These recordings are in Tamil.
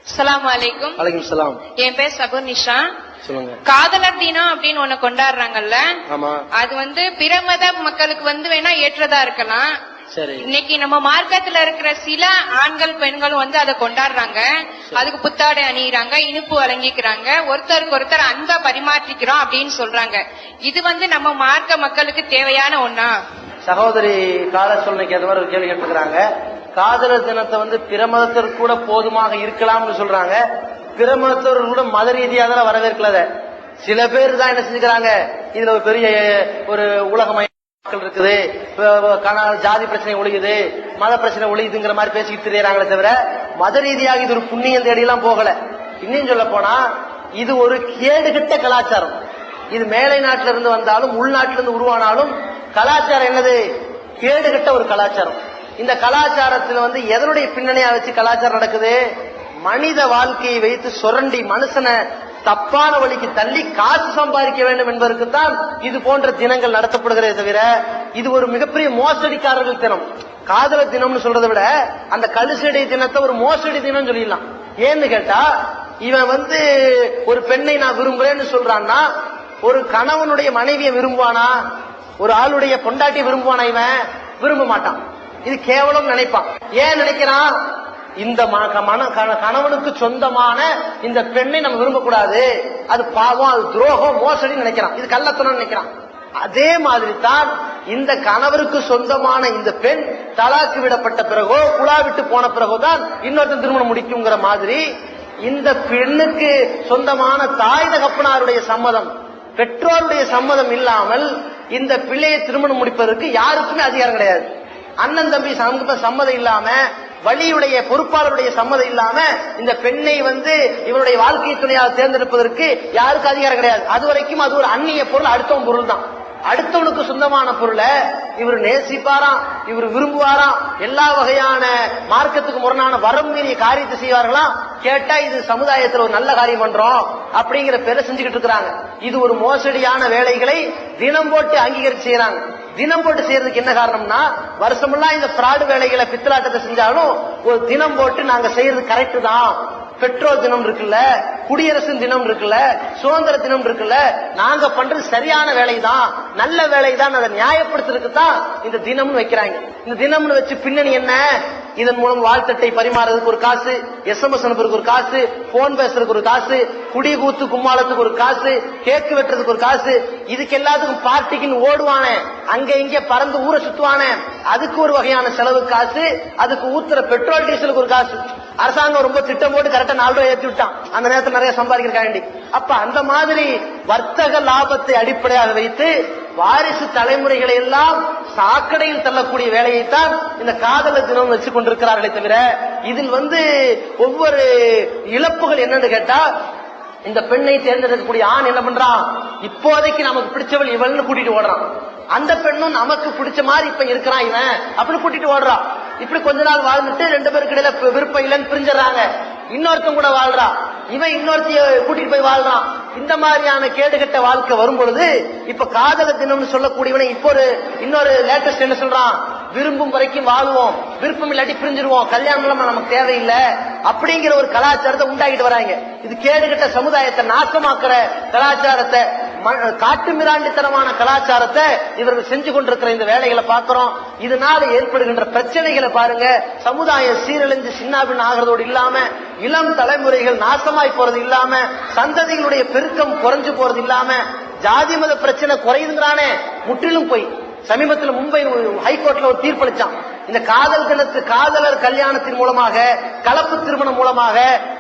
அஸ்ஸலாமு அலைக்கும். வலைக்கும் சலாம். என் பேர் சகுனிஷா. சொல்லுங்க. காதலர் தினம் அப்படின்னு ஒண்ணு கொண்டாடுறாங்கல்ல, அது பிற மத மக்களுக்கு வேணா ஏற்றதா இருக்கலாம். சரி. இன்னைக்கு நம்ம மார்க்கத்துல இருக்கிற சில ஆண்கள் பெண்களும் அதை கொண்டாடுறாங்க. அதுக்கு புத்தாடை அணியிறாங்க, இனிப்பு வழங்கிக்கிறாங்க, ஒருத்தருக்கு ஒருத்தர் அன்பை பரிமாற்றிக்கிறோம் அப்படின்னு சொல்றாங்க. இது நம்ம மார்க்க மக்களுக்கு தேவையான ஒண்ணா? சகோதரி கால சூழ்நிலைக்கு ஏற்ற மாதிரி ஒரு கேள்வி கேட்டுக்கிறாங்க. காதலர் தினத்தை பிற மதத்திற்கு கூட போதுமாக இருக்கலாம்னு சொல்றாங்க. பிற மதத்தவர்கள் கூட மத ரீதியாக தான் வரவேற்கல. சில பேர் தான் என்ன செஞ்சுக்கிறாங்க, இதுல ஒரு பெரிய ஒரு உலகமய இருக்குது, ஜாதி பிரச்சனை ஒழியுது, மத பிரச்சனை ஒழியுதுங்கிற மாதிரி பேசிக்கிட்டு தெரியுறாங்களே தவிர மத ரீதியாக இது ஒரு புண்ணியம் தேடி எல்லாம் போகல. இன்னும் சொல்ல போனா இது ஒரு கேடுகட்ட கலாச்சாரம். இது மேலை நாட்டில இருந்து வந்தாலும் உள்நாட்டிலிருந்து உருவானாலும் கலாச்சாரம் என்னது? கேடுகட்ட ஒரு கலாச்சாரம். இந்த கலாச்சாரத்தில் எதனுடைய பின்னணியா வச்சு கலாச்சாரம் நடக்குது? மனித வாழ்க்கையை வைத்து சுரண்டி மனுஷனை தப்பான வழிக்கு தள்ளி காசு சம்பாதிக்க வேண்டும் என்பதற்குத்தான் இது போன்ற தினங்கள் நடத்தப்படுகிறதே தவிர இது ஒரு மிகப்பெரிய மோசடிக்காரர்கள் தினம். காதலர் தினம்னு சொல்றதை விட அந்த கழுசடை தினத்தை ஒரு மோசடி தினம் சொல்லிடலாம். ஏன்னு கேட்டா, இவன் ஒரு பெண்ணை நான் விரும்புறேன்னு சொல்றான்னா, ஒரு கணவனுடைய மனைவியை விரும்புவானா? ஒரு ஆளுடைய பொண்டாட்டி விரும்புவானா? இவன் விரும்ப மாட்டான். இது கேவலம் நினைப்பான். ஏன் நினைக்கிறான்? இந்த கணவனுக்கு சொந்தமான இந்த பெண்ணை நம்ம விரும்பக்கூடாது, அது பாவம், அது துரோகம், மோசடி நினைக்கிறான். இது கள்ளத்தனம் நினைக்கிறான். அதே மாதிரி தான் இந்த கணவருக்கு சொந்தமான இந்த பெண் தலாக்கு விடப்பட்ட பிறகோ குழா விட்டு போன பிறகுதான் இன்னொருத்தன் திருமணம் முடிக்குங்கிற மாதிரி இந்த பெண்ணுக்கு சொந்தமான தாய் தகப்பனாருடைய சம்மதம், பெற்றோருடைய சம்மதம் இல்லாமல் இந்த பிள்ளையை திருமணம் முடிப்பதற்கு யாருக்குமே அதிகாரம் கிடையாது. அண்ணன் தம்பி சம்மதம் இல்லாம, வழியுடைய பொறுப்பாளருடைய சம்மதம் இல்லாம இந்த பெண்ணை இவருடைய வாழ்க்கை துணையாக தேர்ந்தெடுப்பதற்கு யாருக்கு அதிகாரம் கிடையாது. அது வரைக்கும் அது ஒரு அந்நிய பொருள், அடுத்தவன் பொருள் தான். அடுத்தவனுக்கு சொந்தமான பொருளை இவர் நேசிப்பாராம், இவர் விரும்புவாராம், எல்லா வகையான மார்க்கத்துக்கு முரணான வரம் மீறிய காரியத்தை செய்வார்களாம். கேட்டா இது சமுதாயத்தில் ஒரு நல்ல காரியம் பண்றோம் அப்படிங்கிற பேரை செஞ்சுக்கிட்டு இருக்கிறாங்க. இது ஒரு மோசடியான வேலைகளை தினம் போட்டு அங்கீகரிச்சு செய்யறாங்க. தினம் போட்டு செய்யறதுக்கு என்ன காரணம்னா, வருஷமெல்லாம் இந்த பிராடு வேலைகளை பித்தலாட்டத்தை செஞ்சாலும் ஒரு தினம் போட்டு நாங்க செய்யறது கரெக்ட் தான், பெட்ரோல் தினம் இருக்குல்ல, குடியரசு தினம் இருக்குல்ல, சுதந்திர தினம் இருக்குல்ல, நாங்க பண்றது சரியான வேலை தான், நல்ல வேலை தான், அதை நியாயப்படுத்துறதுக்கு தான் இந்த தினம்னு வைக்கிறாங்க. இந்த தினம்னு வச்சு பின்னணி என்ன? இதன் மூலம் வாழ்த்தட்டை பரிமாறதுக்கு ஒரு காசு, SMS அனுப்புறதுக்கு ஒரு காசு, போன் பேசுறதுக்கு ஒரு காசு, குடி கூத்து கும்மாளத்துக்கு ஒரு காசு, கேக்கு வெட்டுறதுக்கு ஒரு காசு, இதுக்கு எல்லாத்துக்கும் பார்ட்டிக்குன்னு ஓடுவானே, அங்க இங்க பறந்து ஊரை சுத்துவானே, அதுக்கு ஒரு வகையான செலவு காசு, அதுக்கு ஊத்துற பெட்ரோல் டீசலுக்கு ஒரு காசு. அரசாங்கம் ரொம்ப திட்டம் போட்டு கரெக்டா 4 ரூபாய் ஏற்றி விட்டான். அந்த நேரத்தில் நிறைய சம்பாதிக்கிறாண்டி. அப்ப அந்த மாதிரி வர்த்தக லாபத்தை அடிப்படையாக வைத்து வாரிசு தலைமுறைகளை எல்லாம் சாக்கடையில் தள்ளக்கூடிய வேலையைத்தான் இந்த காதலர் தினம் வச்சு கொண்டிருக்கிறார்களே தவிர இதில் ஒவ்வொரு இழப்புகள் என்னன்னு கேட்டா, இந்த பெண்ணை தேர்ந்தெடுக்கக்கூடிய ஆண் என்ன பண்றான்? இப்போதைக்கு நமக்கு பிடிச்சவள் இவள்னு கூட்டிட்டு ஓடுறான். அந்த பெண்ணும் நமக்கு பிடிச்ச மாதிரி இப்ப இருக்கிறான் இவன் அப்படின்னு கூட்டிட்டு ஓடுறான். இப்படி கொஞ்ச நாள் வாழ்ந்துட்டு 2 பேருக்கு இடையில விருப்பம் இல்லைன்னு பிரிஞ்சிடறாங்க. இன்னொருத்தன் கூட வாழ்றா, இவன் இன்னொருத்தைய கூட்டிட்டு போய் வாழ்றான். இந்த மாதிரியான கேடுகட்ட வாழ்க்கை வரும் பொழுது இப்ப காதலர் தினம்னு சொல்லக்கூடியவனை இப்போ இன்னொரு லேட்டஸ்ட் என்ன சொல்றான்? விரும்பும் வரைக்கும் வாழ்வோம், விருப்பம் இல்லாட்டி பிரிஞ்சிருவோம், கல்யாணம் நமக்கு தேவையில்லை அப்படிங்கிற ஒரு கலாச்சாரத்தை உண்டாக்கிட்டு வராங்க. இது கேடுகட்ட சமுதாயத்தை நாசமாக்குற கலாச்சாரத்தை, காட்டு மிராண்டித்தனமான கலாச்சாரத்தை இவர்கள் செஞ்சு கொண்டிருக்கிற இந்த வேலைகளை பார்க்கிறோம். இதனால ஏற்படுகின்ற பிரச்சனைகளை பாருங்க. சமுதாயம் சீரழிஞ்சு சின்னாபின் ஆகிறதோடு இல்லாம, இளம் தலைமுறைகள் நாசமாய் போறது இல்லாம, சந்ததிகளுடைய பெருக்கம் குறைஞ்சு போறது இல்லாம, ஜாதி மத பிரச்சனை குறையுதுங்கிறானே, முற்றிலும் போய் சமீபத்தில் மும்பை ஹைகோர்ட்ல ஒரு தீர்ப்பளிச்சான். இந்த காதலர் கல்யாணத்தின் மூலமாக, கலப்பு திருமணம் மூலமாக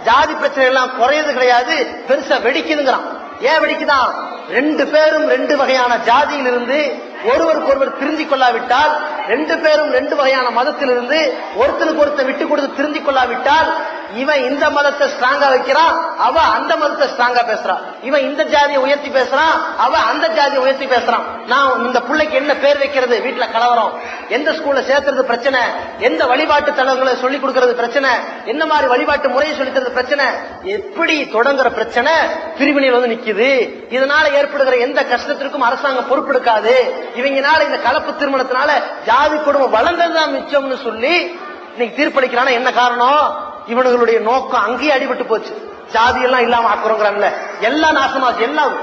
ஜாதி பிரச்சனை எல்லாம் குறையது கிடையாது, பெருசா வெடிக்குதுங்கிறான். ஏன் வெடிக்குதான்? 2 பேரும் 2 வகையான ஜாதியில் இருந்து ஒருவருக்கு ஒருவர் திருந்திக் கொள்ளாவிட்டால், 2 பேரும் 2 வகையான மதத்திலிருந்து ஒருத்தருக்கு ஒருத்தர் விட்டு கொடுத்து திருந்திக் கொள்ளாவிட்டால், இவன் இந்த மதத்தை ஸ்ட்ராங்கா வைக்கிறான், அவ அந்த மதத்தை ஸ்ட்ராங்கா பேசுறான். இவன் இந்த ஜாதியை உயர்த்தி பேசுறான், அவ அந்த ஜாதியை உயர்த்தி பேசுறான். நான் இந்த பிள்ளைக்கு என்ன பேர் வைக்கிறது? வீட்டுல கலவரம். எந்த ஸ்கூல்ல சேர்த்துறது பிரச்சனை, எந்த வழிபாட்டு தலங்களை சொல்லிக் கொடுக்கறது பிரச்சனை, என்ன மாதிரி வழிபாட்டு முறையை சொல்லித் தரது பிரச்சனை, எப்படி தொடங்குற பிரச்சனை பிரிவினையில் நிக்குது. இதனால ஏற்படுகிற எந்த கஷ்டத்திற்கும் அரசாங்கம் பொறுப்பெடுக்காது. இவங்கனால இந்த கலப்பு திருமணத்தினால ஜாதி குடும்பம் வளர்ந்ததுதான் மிச்சம்னு சொல்லி இன்னைக்கு தீர்ப்பளிக்கிறான. என்ன காரணம்? இவனுங்களுடைய நோக்கம் அங்கேயே அடிபட்டு போச்சு. ஜாதி எல்லாம் இல்லாம ஆக்குறோங்கிறான்ல, எல்லாம் நாசமாச்சு. எல்லாம்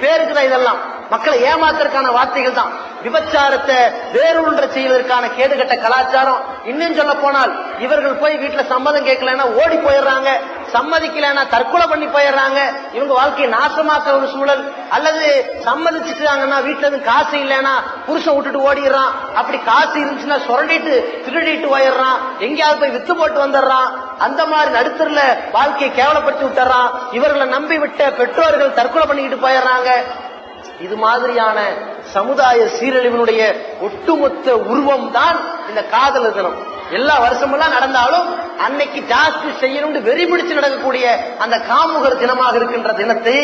பேருக்கு தான், இதெல்லாம் மக்களை ஏமாத்துறதுக்கான வார்த்தைகள் தான். விபச்சாரத்தை வேறொன்ற செய்வதற்கான கேடுகட்ட கலாச்சாரம். இன்னும் சொல்ல போனால் இவர்கள் போய் வீட்டுல சம்மதம் கேட்கலன்னா ஓடி போயிடுறாங்க, சம்மதிக்கலன்னா தற்கொலை பண்ணி போயிடுறாங்க. இவங்க வாழ்க்கையை நாசமாக்குற ஒரு சூழல். அல்லது சம்மதிச்சுட்டாங்கன்னா வீட்டுல இருந்து காசு இல்லைன்னா புருஷன் விட்டுட்டு ஓடிடுறான். அப்படி காசு இருந்துச்சுன்னா சுரண்டிட்டு திருடிட்டு போயிடுறான், எங்கேயாவது போய் வித்து போட்டு வந்துடுறான். அந்த மாதிரி நடுத்தரில் வாழ்க்கையை கேவலப்படுத்தி விட்டுறான். இவர்களை நம்பி விட்ட பெற்றோர்கள் தற்கொலை பண்ணிக்கிட்டு போயிடுறாங்க. இது மாதிரியான சமுதாய சீரழிவினுடைய ஒட்டுமொத்த உருவம் தான் இந்த காதலர் தினம். எல்லா வருஷமெல்லாம் நடந்தாலும் அன்னைக்கு ஜாஸ்தி செய்யணும்னு வெறி பிடிச்சு நடக்கக்கூடிய அந்த காமுகர் தினமாக இருக்கின்ற தினத்தை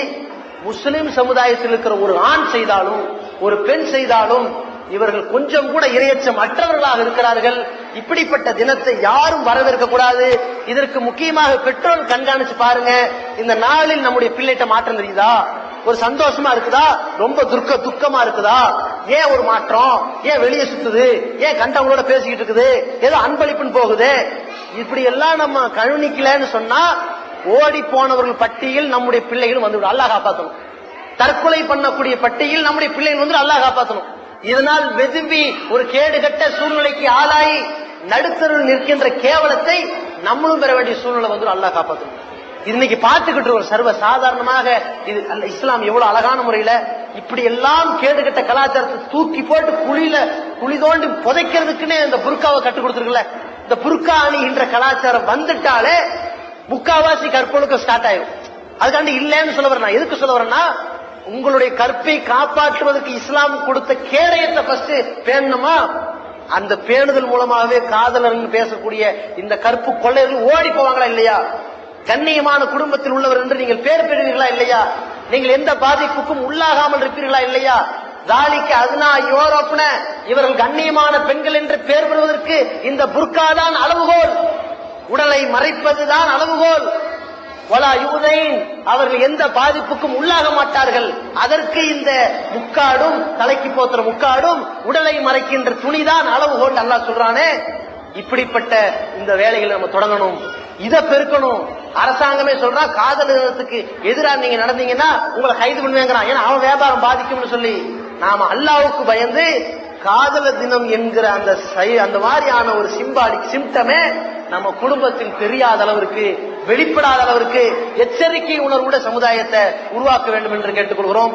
முஸ்லிம் சமுதாயத்தில் இருக்கிற ஒரு ஆண் செய்தாலும் ஒரு பெண் செய்தாலும் இவர்கள் கொஞ்சம் கூட இரையச்சம் அற்றவர்களாக இருக்கிறார்கள். இப்படிப்பட்ட தினத்தை யாரும் வரவேற்க கூடாது. இதற்கு முக்கியமாக பெற்றோர் கண்காணிச்சு பாருங்க. இந்த நாளில் நம்முடைய பிள்ளைகிட்ட மாற்றம் தெரியுதா? ஒரு சந்தோஷமா இருக்குதா? ரொம்ப துக்கமா இருக்குதா? ஏன் ஒரு மாற்றம்? ஏன் வெளியே சுத்துது? ஏன் கண்டவங்களோட பேசிக்கிட்டு இருக்குது? ஏதோ அன்பளிப்புன்னு போகுது? இப்படி எல்லாம் நம்ம கவனிக்கலன்னு சொன்னா ஓடி போனவர்கள் பட்டியல் நம்முடைய பிள்ளைகள் வந்து அல்லாஹ் காப்பாற்றணும். தற்கொலை பண்ணக்கூடிய பட்டியல் நம்முடைய பிள்ளைகள் வந்து அல்லாஹ் காப்பாற்றணும். இதனால் வெதும்பி ஒரு கேடுகட்ட சூழ்நிலைக்கு ஆளாயி நடுத்தருள் நிற்கின்ற கேவலத்தை நம்மளும் பெற வேண்டிய சூழ்நிலை வந்து அல்லாஹ் காப்பாற்றணும். இன்னைக்கு பார்த்துக்கிட்டு ஒரு சர்வ சாதாரணமாக இது இஸ்லாம் எவ்வளவு அழகான முறையில இப்படி எல்லாம் கேடுகட்ட கலாச்சாரத்தை தூக்கி போட்டு குழி தோண்டி புதைக்கிறதுக்குன்னு இந்த புர்காவை கற்றுக் கொடுத்துருக்குல்ல. இந்த புர்கா அணிகின்ற கலாச்சாரம் வந்துட்டாலே முக்காவாசி கற்பொழுக்கம் ஸ்டார்ட் ஆயிடும். அதுக்காண்டி இல்லைன்னு சொல்ல வரேன். எதுக்கு சொல்ல வரேன்னா, உங்களுடைய கற்பை காப்பாற்றுவதற்கு இஸ்லாம் கொடுத்த கேடயத்தை ஃபர்ஸ்ட் பேணணுமா? அந்த பேணுதல் மூலமாகவே காதலர் பேசக்கூடிய இந்த கற்பு கொள்ளையர்கள் ஓடி போவாங்களா இல்லையா? கண்ணியமான குடும்பத்தில் உள்ளவர் என்று நீங்கள் பேர் பெறுவீர்களா இல்லையா? நீங்கள் எந்த பாதிப்புக்கும் உள்ளாகாமல் இருப்பீர்களா இல்லையா? தாலிக்கு அதுனா யூரோப்ன இவர்கள் கண்ணியமான பெண்கள் என்று பெயர் பெறுவதற்கு இந்த புர்கா தான் அளவுகோல், உடலை மறைப்பதுதான் அளவுகோல். வலா யூதைன், அவர்கள் எந்த பாதிப்புக்கும் உள்ளாக மாட்டார்கள். அதற்கு இந்த முக்காடும் தலைக்கு போத்துற முக்காடும் உடலை மறைக்கின்ற துணிதான் அளவுகோல் அல்லாஹ் சொல்றானே. இப்படிப்பட்ட இந்த வேலைகளை நம்ம தொடங்கணும், இதை பெருக்கணும். அரசாங்கமே சொல்றா காதலத்துக்கு எதிராக நீங்க நடந்தீங்கன்னா உங்களை கைது பண்ணுவேங்கிறான். ஏன்னா அவன் வியாபாரம் பாதிக்கும்னு சொல்லி நாம அல்லாஹ்வுக்கு பயந்து காதலர் தினம் என்கிற அந்த மாதிரியான ஒரு சிம்டமே நம்ம குடும்பத்தில் தெரியாத அளவிற்கு, வெளிப்படாத அளவிற்கு எச்சரிக்கை உணர்வுடைய சமுதாயத்தை உருவாக்க வேண்டும் என்று கேட்டுக்கொள்கிறோம்.